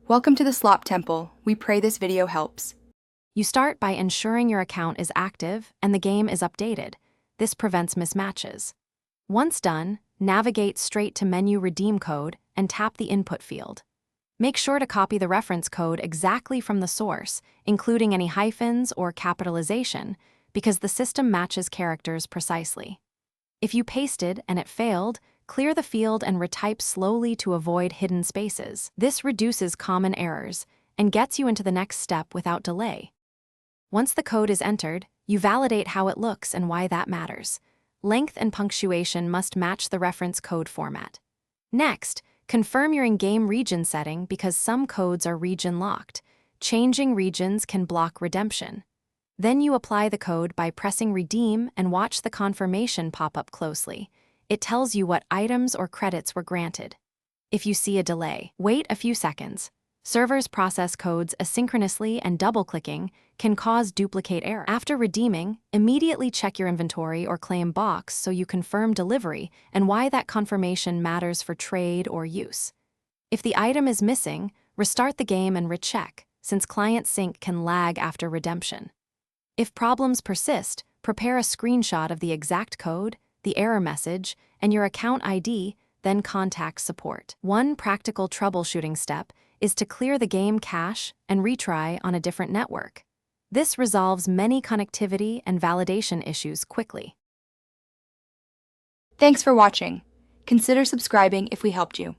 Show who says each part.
Speaker 1: Welcome to the Slop Temple. We pray this video helps.
Speaker 2: You start by ensuring your account is active and the game is updated. This prevents mismatches. Once done, navigate straight to Menu Redeem Code and tap the input field. Make sure to copy the reference code exactly from the source, including any hyphens or capitalization, because the system matches characters precisely. If you pasted and it failed, clear the field and retype slowly to avoid hidden spaces. This reduces common errors and gets you into the next step without delay. Once the code is entered, you validate how it looks and why that matters. Length and punctuation must match the reference code format. Next, confirm your in-game region setting because some codes are region-locked. Changing regions can block redemption. Then you apply the code by pressing Redeem and watch the confirmation pop up closely. It tells you what items or credits were granted. If you see a delay, wait a few seconds. Servers process codes asynchronously and double-clicking can cause duplicate error. After redeeming, immediately check your inventory or claim box so you confirm delivery and why that confirmation matters for trade or use. If the item is missing, restart the game and recheck, since client sync can lag after redemption. If problems persist, prepare a screenshot of the exact code, the error message, and your account ID, then contact support. One practical troubleshooting step is to clear the game cache and retry on a different network. This resolves many connectivity and validation issues quickly.
Speaker 1: Thanks for watching. Consider subscribing if we helped you.